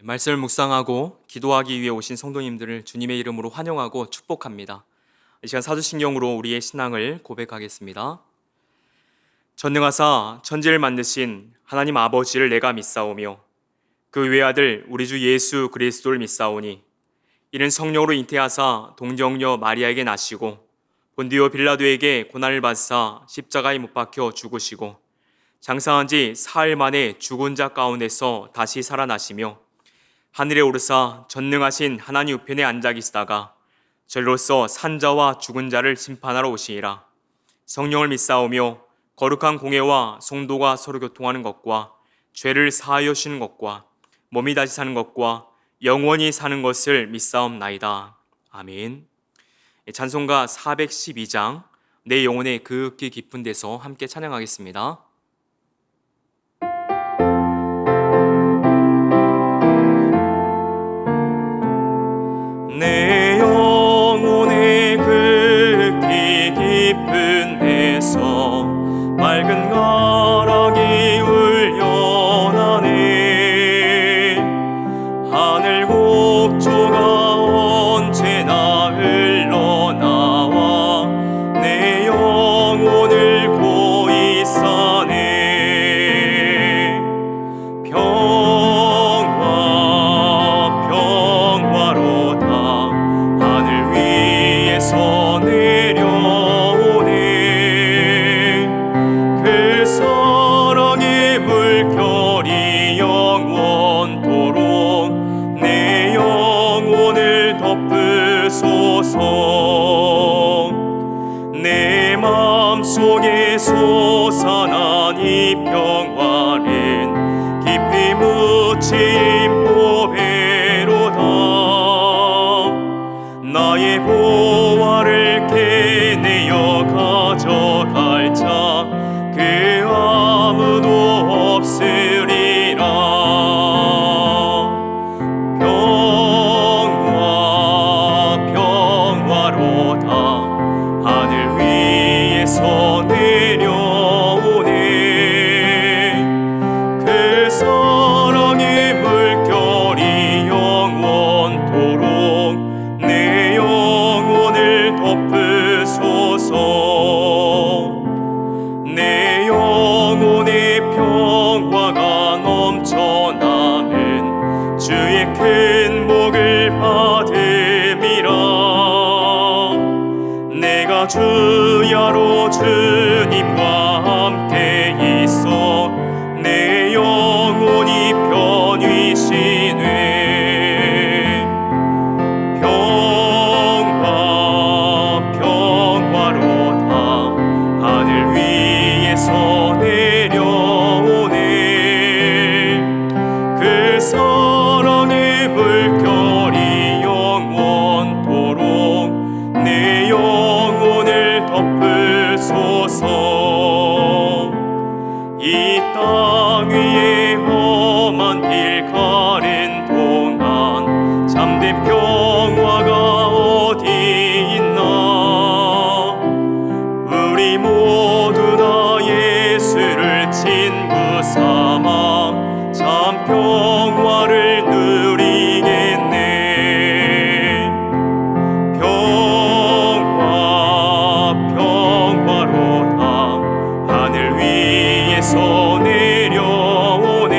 말씀을 묵상하고 기도하기 위해 오신 성도님들을 주님의 이름으로 환영하고 축복합니다. 이 시간 사도신경으로 우리의 신앙을 고백하겠습니다. 전능하사 천지를 만드신 하나님 아버지를 내가 믿사오며 그 외아들 우리 주 예수 그리스도를 믿사오니 이는 성령으로 잉태하사 동정녀 마리아에게 나시고 본디오 빌라도에게 고난을 받으사 십자가에 못 박혀 죽으시고 장사한 지 사흘 만에 죽은 자 가운데서 다시 살아나시며 하늘에 오르사 전능하신 하나님 우편에 앉아 계시다가 저리로서 산자와 죽은 자를 심판하러 오시리라. 성령을 믿사오며 거룩한 공회와 성도가 서로 교통하는 것과 죄를 사하여 주시는 것과 몸이 다시 사는 것과 영원히 사는 것을 믿사옵나이다. 아멘. 찬송가 412장 내 영혼의 그윽히 깊은 데서 함께 찬양하겠습니다. 내 영혼의 극히 깊은 데서 맑은 가락이 울려나네. 하늘 곡조가 언제나 흘러나와 내 영혼을 고이 싸네. 서 내려오네. 그 사랑의 물결이 영원토록 내 영혼을 덮으소서. 내 마음속에 솟아난 이 평화는 깊이 묻힌 보배로다. 나의 보화를 캐내어 가져갈 자 그 아무도 없으리라. 평화로다. 하늘 위에서 내려오네. 그 사랑의 물결이 영원토록 내 영혼을 덮으소서. 내 영혼의 평화가 넘쳐나는 주의 큰 복을 받음이라. 내가 주야로 주님과 함께 있어 내 영혼이 편히 쉬네. 하늘 위에서 내려오네. 그 사랑의 물결이 영원토록 내 영혼을 덮으소서. 이 땅 위에 험한 길 가는 동안 참된 평화가 어디 있나. 우리 모두 다 예수를 친구 삼아 참 평화를 누리겠네. 평화로다. 하늘 위에서 내려오네.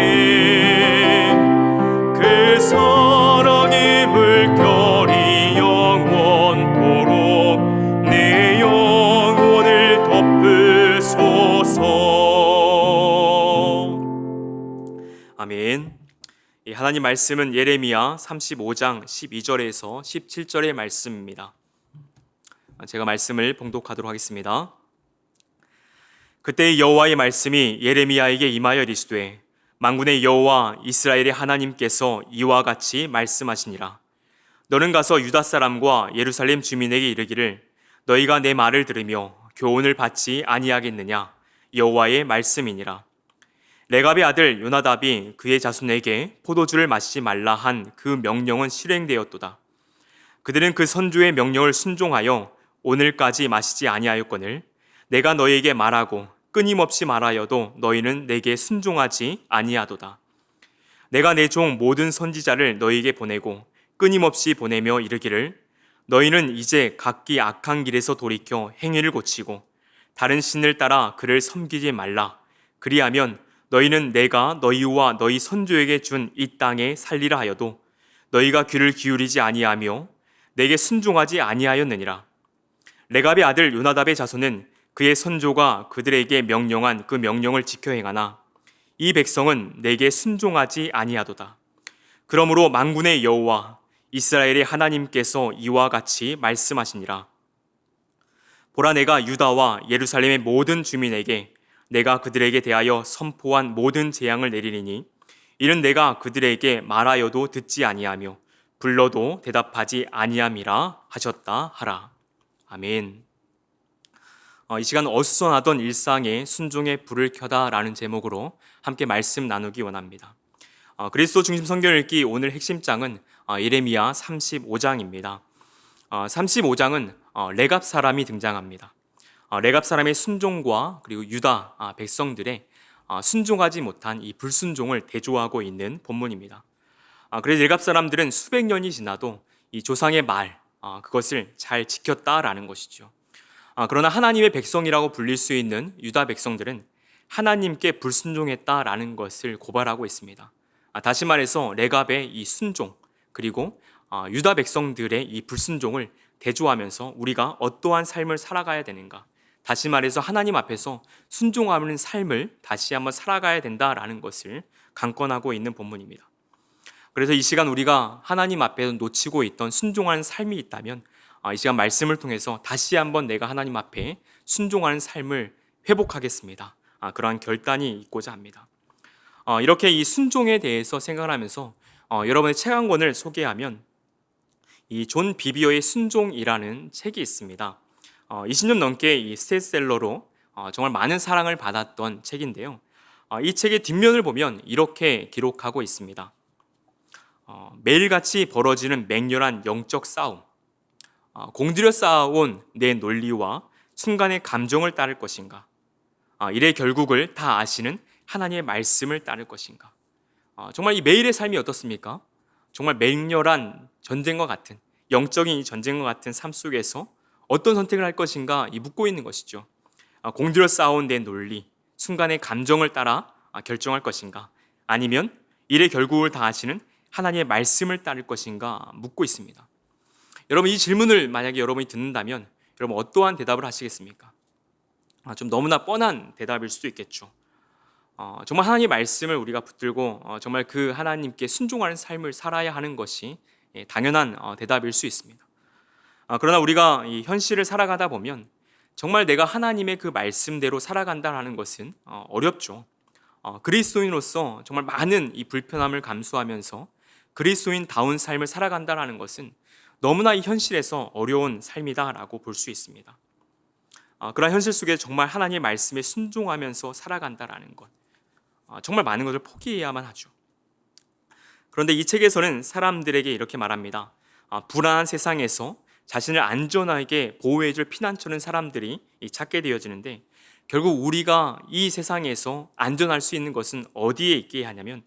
그 사랑의 물결이 영원토록 내 영혼을 덮으소서. 아멘. 이 하나님 말씀은 예레미야 35장 12절에서 17절의 말씀입니다. 제가 말씀을 봉독하도록 하겠습니다. 그때 여호와의 말씀이 예레미야에게 임하여 이르시되 만군의 여호와 이스라엘의 하나님께서 이와 같이 말씀하시니라. 너는 가서 유다 사람과 예루살렘 주민에게 이르기를 너희가 내 말을 들으며 교훈을 받지 아니하겠느냐. 여호와의 말씀이니라. 레갑의 아들 요나답이 그의 자손에게 포도주를 마시지 말라 한 그 명령은 실행되었도다. 그들은 그 선조의 명령을 순종하여 오늘까지 마시지 아니하였거늘 내가 너희에게 말하고 끊임없이 말하여도 너희는 내게 순종하지 아니하도다. 내가 내 종 모든 선지자를 너희에게 보내고 끊임없이 보내며 이르기를 너희는 이제 각기 악한 길에서 돌이켜 행위를 고치고 다른 신을 따라 그를 섬기지 말라. 그리하면 너희는 내가 너희와 너희 선조에게 준 이 땅에 살리라 하여도 너희가 귀를 기울이지 아니하며 내게 순종하지 아니하였느니라. 레갑의 아들 요나답의 자손은 그의 선조가 그들에게 명령한 그 명령을 지켜 행하나 이 백성은 내게 순종하지 아니하도다. 그러므로 만군의 여호와 이스라엘의 하나님께서 이와 같이 말씀하시니라. 보라, 내가 유다와 예루살렘의 모든 주민에게 내가 그들에게 대하여 선포한 모든 재앙을 내리리니 이는 내가 그들에게 말하여도 듣지 아니하며 불러도 대답하지 아니함이라 하셨다 하라. 아멘. 이 시간 어수선하던 일상에 순종의 불을 켜다라는 제목으로 함께 말씀 나누기 원합니다. 그리스도 중심 성경 읽기 오늘 핵심장은 예레미야 35장입니다. 35장은 레갑 사람이 등장합니다. 레갑 사람의 순종과 그리고 유다 백성들의 순종하지 못한 이 불순종을 대조하고 있는 본문입니다. 그래서 레갑 사람들은 수백 년이 지나도 이 조상의 말 그것을 잘 지켰다라는 것이죠. 그러나 하나님의 백성이라고 불릴 수 있는 유다 백성들은 하나님께 불순종했다라는 것을 고발하고 있습니다. 다시 말해서 레갑의 이 순종 그리고 유다 백성들의 이 불순종을 대조하면서 우리가 어떠한 삶을 살아가야 되는가, 다시 말해서 하나님 앞에서 순종하는 삶을 다시 한번 살아가야 된다라는 것을 강권하고 있는 본문입니다. 그래서 이 시간 우리가 하나님 앞에서 놓치고 있던 순종하는 삶이 있다면 이 시간 말씀을 통해서 다시 한번 내가 하나님 앞에 순종하는 삶을 회복하겠습니다. 그러한 결단이 있고자 합니다. 이렇게 이 순종에 대해서 생각하면서 여러분의 책 한 권을 소개하면 이 존 비비어의 순종이라는 책이 있습니다. 20년 넘게 이 스테디셀러로 정말 많은 사랑을 받았던 책인데요. 이 책의 뒷면을 보면 이렇게 기록하고 있습니다. 매일같이 벌어지는 맹렬한 영적 싸움, 공들여 쌓아온 내 논리와 순간의 감정을 따를 것인가, 이래 결국을 다 아시는 하나님의 말씀을 따를 것인가. 정말 이 매일의 삶이 어떻습니까? 정말 맹렬한 전쟁과 같은, 영적인 전쟁과 같은 삶 속에서 어떤 선택을 할 것인가 묻고 있는 것이죠. 공들여 쌓아온 내 논리, 순간의 감정을 따라 결정할 것인가, 아니면 일의 결국을 다 아시는 하나님의 말씀을 따를 것인가 묻고 있습니다. 여러분, 이 질문을 만약에 여러분이 듣는다면 여러분 어떠한 대답을 하시겠습니까? 좀 너무나 뻔한 대답일 수도 있겠죠. 정말 하나님의 말씀을 우리가 붙들고 정말 그 하나님께 순종하는 삶을 살아야 하는 것이 당연한 대답일 수 있습니다. 그러나 우리가 이 현실을 살아가다 보면 정말 내가 하나님의 그 말씀대로 살아간다는 것은 어렵죠. 그리스도인으로서 정말 많은 이 불편함을 감수하면서 그리스도인다운 삶을 살아간다는 것은 너무나 이 현실에서 어려운 삶이다라고 볼 수 있습니다. 그런 현실 속에 정말 하나님의 말씀에 순종하면서 살아간다라는 것, 정말 많은 것을 포기해야만 하죠. 그런데 이 책에서는 사람들에게 이렇게 말합니다. 불안한 세상에서 자신을 안전하게 보호해줄 피난처는 사람들이 찾게 되어지는데, 결국 우리가 이 세상에서 안전할 수 있는 것은 어디에 있게 하냐면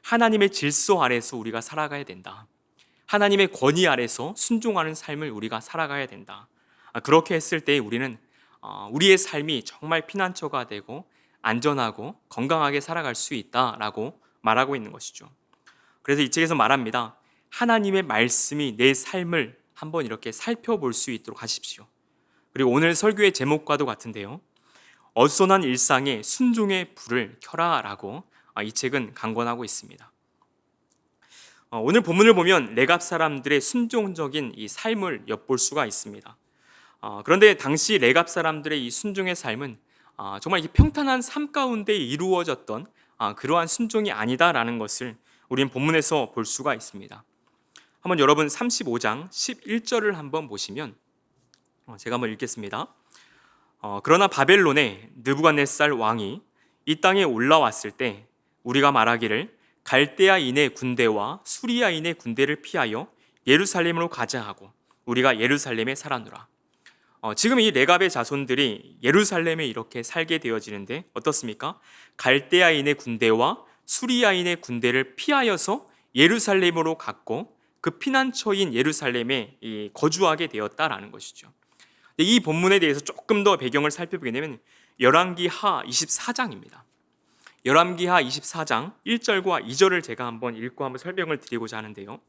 하나님의 질서 아래서 우리가 살아가야 된다. 하나님의 권위 아래서 순종하는 삶을 우리가 살아가야 된다. 그렇게 했을 때 우리는 우리의 삶이 정말 피난처가 되고 안전하고 건강하게 살아갈 수 있다라고 말하고 있는 것이죠. 그래서 이 책에서 말합니다. 하나님의 말씀이 내 삶을 한번 이렇게 살펴볼 수 있도록 하십시오. 그리고 오늘 설교의 제목과도 같은데요. 어수선한 일상에 순종의 불을 켜라라고 이 책은 강권하고 있습니다. 오늘 본문을 보면 레갑 사람들의 순종적인 이 삶을 엿볼 수가 있습니다. 그런데 당시 레갑 사람들의 이 순종의 삶은 정말 이 평탄한 삶 가운데 이루어졌던 그러한 순종이 아니다라는 것을 우리는 본문에서 볼 수가 있습니다. 한번 여러분 35장 11절을 한번 보시면 제가 한번 읽겠습니다. 그러나 바벨론의 느부갓네살 왕이 이 땅에 올라왔을 때 우리가 말하기를 갈대아인의 군대와 수리아인의 군대를 피하여 예루살렘으로 가자 하고 우리가 예루살렘에 살아누라. 지금 이 레갑의 자손들이 예루살렘에 이렇게 살게 되어지는데 어떻습니까? 갈대아인의 군대와 수리아인의 군대를 피하여서 예루살렘으로 갔고 그 피난처인 예루살렘에 거주하게 되었다라는 것이죠. 이 본문에 대해서 조금 더 배경을 살펴보게 되면 열왕기하 24장입니다. 열왕기하 24장 1절과 2절을 제가 한번 읽고 한번 설명을 드리고자 하는데요.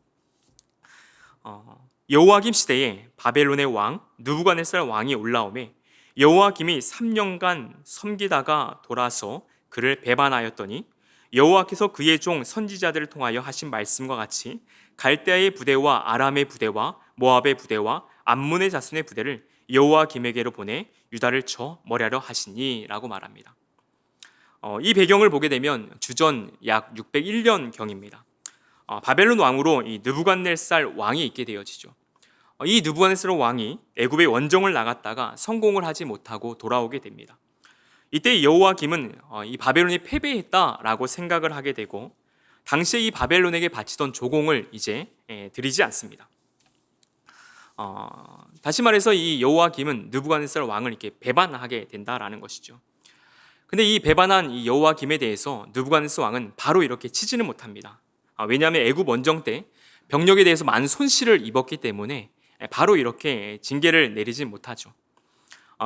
여호와김 시대에 바벨론의 왕 느부갓네살 왕이 올라오매 여호와김이 3년간 섬기다가 돌아서 그를 배반하였더니 여호와께서 그의 종 선지자들을 통하여 하신 말씀과 같이 갈대아의 부대와 아람의 부대와 모압의 부대와 암몬의 자손의 부대를 여호와김에게로 보내 유다를 쳐 멀하려 하시니라고 말합니다. 이 배경을 보게 되면 주전 약 601년 경입니다. 바벨론 왕으로 이 느부갓네살 왕이 있게 되어지죠. 이 느부갓네살 왕이 애굽의 원정을 나갔다가 성공을 하지 못하고 돌아오게 됩니다. 이때 여호와김은 이 바벨론이 패배했다라고 생각을 하게 되고 당시에 이 바벨론에게 바치던 조공을 이제 드리지 않습니다. 다시 말해서 이 여호와김은 느부갓네살 왕을 이렇게 배반하게 된다라는 것이죠. 근데 이 배반한 이 여호와김에 대해서 느부갓네살 왕은 바로 이렇게 치지는 못합니다. 왜냐하면 애굽 원정 때 병력에 대해서 많은 손실을 입었기 때문에 바로 이렇게 징계를 내리지 못하죠.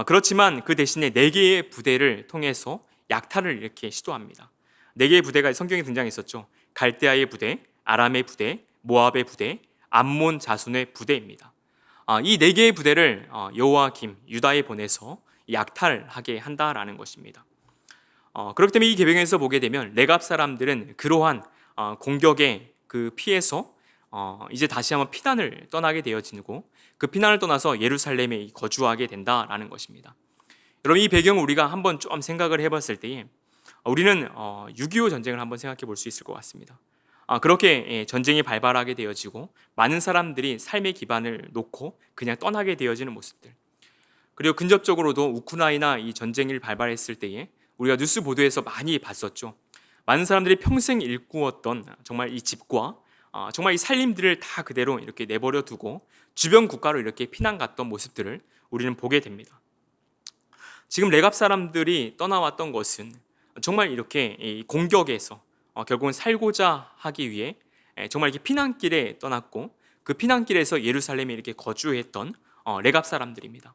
그렇지만 그 대신에 4개의 부대를 통해서 약탈을 이렇게 시도합니다. 4개의 부대가 성경에 등장했었죠. 갈대아의 부대, 아람의 부대, 모압의 부대, 암몬 자손의 부대입니다. 이 4개의 부대를 여호와김, 유다에 보내서 약탈하게 한다라는 것입니다. 그렇기 때문에 이 계명에서 보게 되면 레갑 사람들은 그러한 공격에 피해서 이제 다시 한번 피난을 떠나게 되어지고 그 피난을 떠나서 예루살렘에 거주하게 된다라는 것입니다. 여러분 이 배경을 우리가 한번 좀 생각을 해봤을 때에 우리는 6.25 전쟁을 한번 생각해 볼 수 있을 것 같습니다. 그렇게 전쟁이 발발하게 되어지고 많은 사람들이 삶의 기반을 놓고 그냥 떠나게 되어지는 모습들. 그리고 근접적으로도 우크라이나 이 전쟁이 발발했을 때에 우리가 뉴스 보도에서 많이 봤었죠. 많은 사람들이 평생 일구었던 정말 이 집과 정말 이 살림들을 다 그대로 이렇게 내버려 두고 주변 국가로 이렇게 피난 갔던 모습들을 우리는 보게 됩니다. 지금 레갑 사람들이 떠나왔던 것은 정말 이렇게 이 공격에서 결국은 살고자 하기 위해 정말 이렇게 피난길에 떠났고 그 피난길에서 예루살렘에 이렇게 거주했던 레갑 사람들입니다.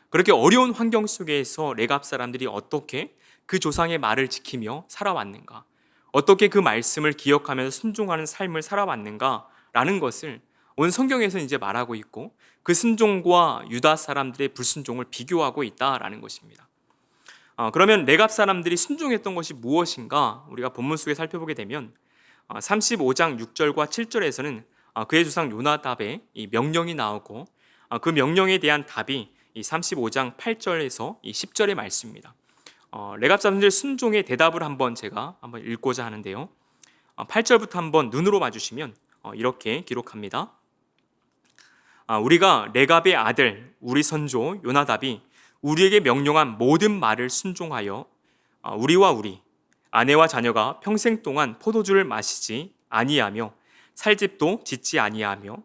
그렇게 어려운 환경 속에서 레갑 사람들이 어떻게 그 조상의 말을 지키며 살아왔는가, 어떻게 그 말씀을 기억하면서 순종하는 삶을 살아왔는가라는 것을 오늘 성경에서 이제 말하고 있고 그 순종과 유다 사람들의 불순종을 비교하고 있다라는 것입니다. 그러면 레갑 사람들이 순종했던 것이 무엇인가 우리가 본문 속에 살펴보게 되면 35장 6절과 7절에서는 그의 조상 요나답의 이 명령이 나오고 그 명령에 대한 답이 이 35장 8절에서 이 10절의 말씀입니다. 레갑 사람들의 순종의 대답을 제가 한번 읽고자 하는데요. 8절부터 한번 눈으로 봐주시면 이렇게 기록합니다. 우리가 레갑의 아들 우리 선조 요나답이 우리에게 명령한 모든 말을 순종하여 우리와 우리 아내와 자녀가 평생 동안 포도주를 마시지 아니하며 살집도 짓지 아니하며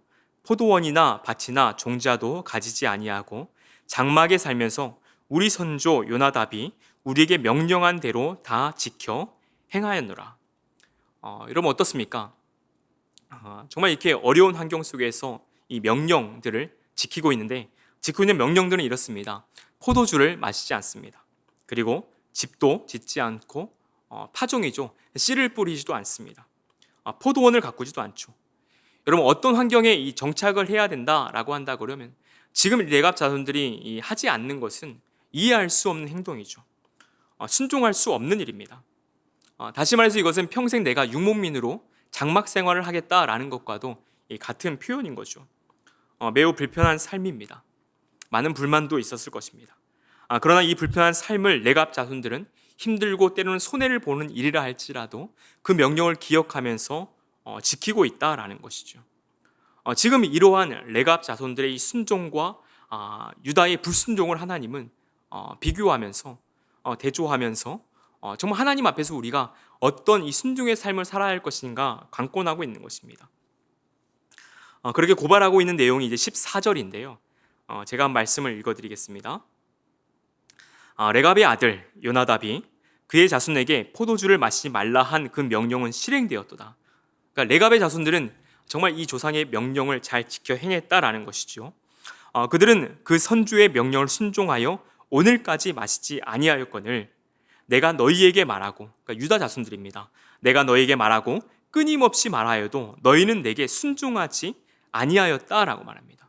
포도원이나 밭이나 종자도 가지지 아니하고 장막에 살면서 우리 선조 요나답이 우리에게 명령한 대로 다 지켜 행하였노라. 여러분 어떻습니까? 정말 이렇게 어려운 환경 속에서 이 명령들을 지키고 있는데 지키고 있는 명령들은 이렇습니다. 포도주를 마시지 않습니다. 그리고 집도 짓지 않고 파종이죠. 씨를 뿌리지도 않습니다. 포도원을 가꾸지도 않죠. 여러분 어떤 환경에 이 정착을 해야 된다라고 한다 그러면 지금 레갑 자손들이 하지 않는 것은 이해할 수 없는 행동이죠. 순종할 수 없는 일입니다. 다시 말해서 이것은 평생 내가 유목민으로 장막 생활을 하겠다라는 것과도 같은 표현인 거죠. 매우 불편한 삶입니다. 많은 불만도 있었을 것입니다. 그러나 이 불편한 삶을 레갑 자손들은 힘들고 때로는 손해를 보는 일이라 할지라도 그 명령을 기억하면서 지키고 있다라는 것이죠. 지금 이러한 레갑 자손들의 이 순종과 유다의 불순종을 하나님은 비교하면서 대조하면서 정말 하나님 앞에서 우리가 어떤 이 순종의 삶을 살아야 할 것인가 관건하고 있는 것입니다. 그렇게 고발하고 있는 내용이 이제 14절인데요. 제가 말씀을 읽어드리겠습니다. 레갑의 아들 요나답이 그의 자손에게 포도주를 마시지 말라 한 그 명령은 실행되었도다. 그러니까 레갑의 자손들은 정말 이 조상의 명령을 잘 지켜 행했다라는 것이죠. 그들은 그 선주의 명령을 순종하여 오늘까지 마시지 아니하였거늘 내가 너희에게 말하고, 그러니까 유다 자손들입니다. 내가 너희에게 말하고 끊임없이 말하여도 너희는 내게 순종하지 아니하였다라고 말합니다.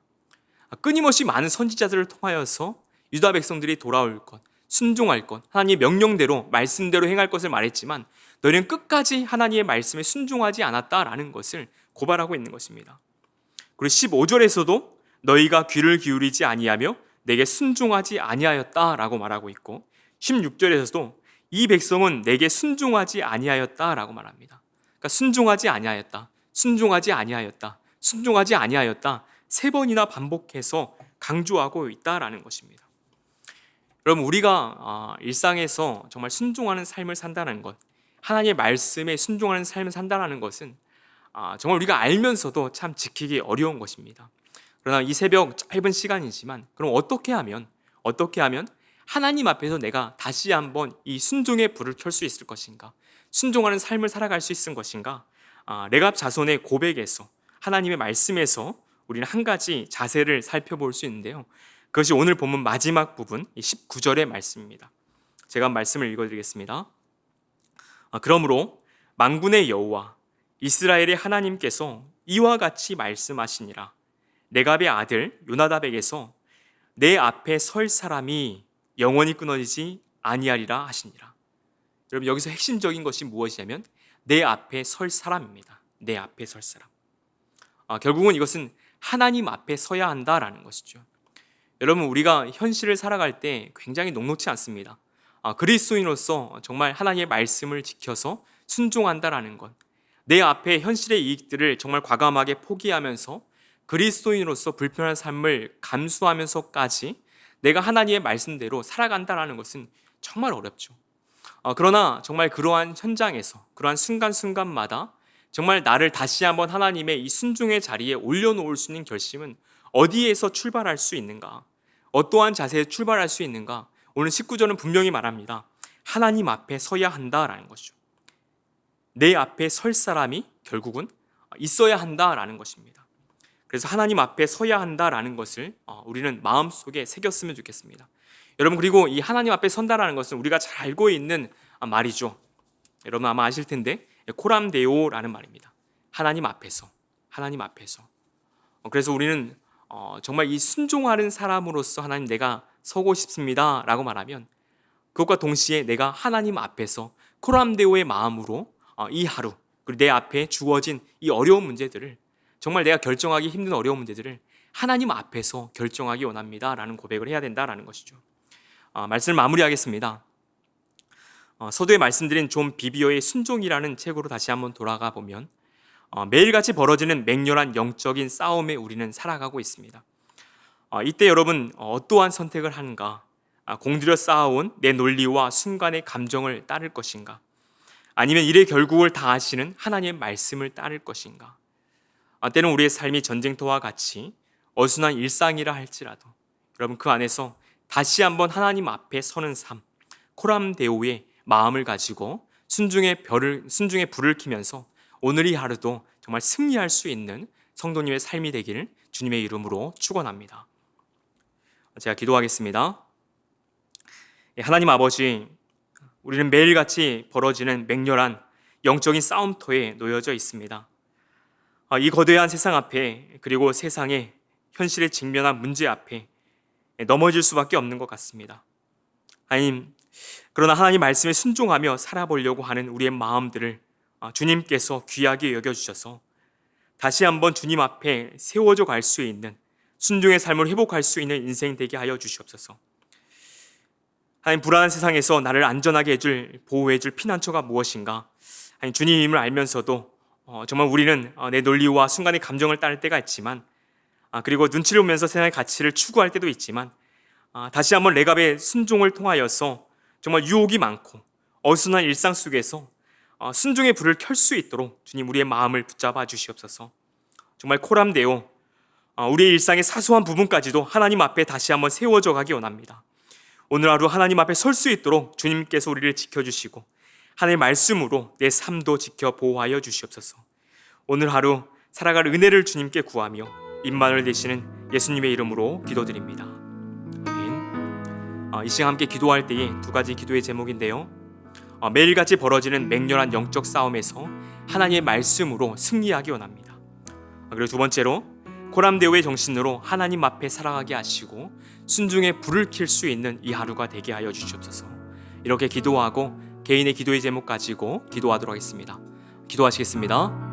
끊임없이 많은 선지자들을 통하여서 유다 백성들이 돌아올 것, 순종할 것, 하나님의 명령대로 말씀대로 행할 것을 말했지만 너희는 끝까지 하나님의 말씀에 순종하지 않았다라는 것을 고발하고 있는 것입니다. 그리고 15절에서도 너희가 귀를 기울이지 아니하며 내게 순종하지 아니하였다라고 말하고 있고 16절에서도 이 백성은 내게 순종하지 아니하였다라고 말합니다. 그러니까 순종하지 아니하였다, 순종하지 아니하였다, 순종하지 아니하였다 세 번이나 반복해서 강조하고 있다라는 것입니다. 여러분, 우리가 일상에서 정말 순종하는 삶을 산다는 것, 하나님의 말씀에 순종하는 삶을 산다는 것은 정말 우리가 알면서도 참 지키기 어려운 것입니다. 그러나 이 새벽 짧은 시간이지만 그럼 어떻게 하면 하나님 앞에서 내가 다시 한번 이 순종의 불을 켤 수 있을 것인가, 순종하는 삶을 살아갈 수 있을 것인가, 레갑 자손의 고백에서 하나님의 말씀에서 우리는 한 가지 자세를 살펴볼 수 있는데요. 그것이 오늘 본문 마지막 부분 19절의 말씀입니다. 제가 말씀을 읽어드리겠습니다. 그러므로 만군의 여호와 이스라엘의 하나님께서 이와 같이 말씀하시니라. 레갑의 아들 요나답에게서 내 앞에 설 사람이 영원히 끊어지지 아니하리라 하시니라. 여러분, 여기서 핵심적인 것이 무엇이냐면 내 앞에 설 사람입니다. 내 앞에 설 사람. 결국은 이것은 하나님 앞에 서야 한다라는 것이죠. 여러분, 우리가 현실을 살아갈 때 굉장히 녹록지 않습니다. 그리스도인으로서 정말 하나님의 말씀을 지켜서 순종한다라는 것, 내 앞에 현실의 이익들을 정말 과감하게 포기하면서 그리스도인으로서 불편한 삶을 감수하면서까지 내가 하나님의 말씀대로 살아간다라는 것은 정말 어렵죠. 그러나 정말 그러한 현장에서, 그러한 순간순간마다 정말 나를 다시 한번 하나님의 이 순종의 자리에 올려놓을 수 있는 결심은 어디에서 출발할 수 있는가? 어떠한 자세에 출발할 수 있는가? 오늘 19절은 분명히 말합니다. 하나님 앞에 서야 한다라는 것이죠. 내 앞에 설 사람이 결국은 있어야 한다라는 것입니다. 그래서 하나님 앞에 서야 한다라는 것을 우리는 마음속에 새겼으면 좋겠습니다. 여러분, 그리고 이 하나님 앞에 선다라는 것은 우리가 잘 알고 있는 말이죠. 여러분 아마 아실 텐데 코람데오라는 말입니다. 하나님 앞에서. 그래서 우리는 정말 이 순종하는 사람으로서 하나님 내가 서고 싶습니다 라고 말하면 그것과 동시에 내가 하나님 앞에서 코람데오의 마음으로 이 하루, 그리고 내 앞에 주어진 이 어려운 문제들을, 정말 내가 결정하기 힘든 어려운 문제들을 하나님 앞에서 결정하기 원합니다 라는 고백을 해야 된다라는 것이죠. 말씀을 마무리하겠습니다. 서두에 말씀드린 존 비비어의 순종이라는 책으로 다시 한번 돌아가 보면 매일같이 벌어지는 맹렬한 영적인 싸움에 우리는 살아가고 있습니다. 이때 여러분 어떠한 선택을 하는가? 공들여 쌓아온 내 논리와 순간의 감정을 따를 것인가? 아니면 일의 결국을 다 아시는 하나님의 말씀을 따를 것인가? 때는 우리의 삶이 전쟁터와 같이 어수선한 일상이라 할지라도 여러분 그 안에서 다시 한번 하나님 앞에 서는 삶, 코람데오의 마음을 가지고 순종의 불을 켜면서 오늘 이 하루도 정말 승리할 수 있는 성도님의 삶이 되기를 주님의 이름으로 축원합니다. 제가 기도하겠습니다. 하나님 아버지, 우리는 매일같이 벌어지는 맹렬한 영적인 싸움터에 놓여져 있습니다. 이 거대한 세상 앞에, 그리고 세상의 현실에 직면한 문제 앞에 넘어질 수밖에 없는 것 같습니다. 하나님, 그러나 하나님 말씀에 순종하며 살아보려고 하는 우리의 마음들을 주님께서 귀하게 여겨주셔서 다시 한번 주님 앞에 세워져 갈 수 있는 순종의 삶을 회복할 수 있는 인생 되게 하여 주시옵소서. 하나님, 불안한 세상에서 나를 안전하게 해줄, 보호해줄 피난처가 무엇인가? 하나님, 주님임을 알면서도 정말 우리는 내 논리와 순간의 감정을 따를 때가 있지만, 그리고 눈치를 보면서 세상의 가치를 추구할 때도 있지만, 다시 한번 레갑의 순종을 통하여서 정말 유혹이 많고 어수선한 일상 속에서 순종의 불을 켤 수 있도록 주님 우리의 마음을 붙잡아 주시옵소서. 정말 코람데오, 우리의 일상의 사소한 부분까지도 하나님 앞에 다시 한번 세워져 가기 원합니다. 오늘 하루 하나님 앞에 설 수 있도록 주님께서 우리를 지켜주시고 하나님의 말씀으로 내 삶도 지켜 보호하여 주시옵소서. 오늘 하루 살아갈 은혜를 주님께 구하며 임만을 되시는 예수님의 이름으로 기도드립니다. 아멘. 이 시간 함께 기도할 때에 두 가지 기도의 제목인데요. 매일같이 벌어지는 맹렬한 영적 싸움에서 하나님의 말씀으로 승리하기 원합니다. 그리고 두 번째로 고람대오의 정신으로 하나님 앞에 살아가게 하시고 순종의 불을 켤 수 있는 이 하루가 되게 하여 주시옵소서. 이렇게 기도하고 개인의 기도의 제목 가지고 기도하도록 하겠습니다. 기도하시겠습니다.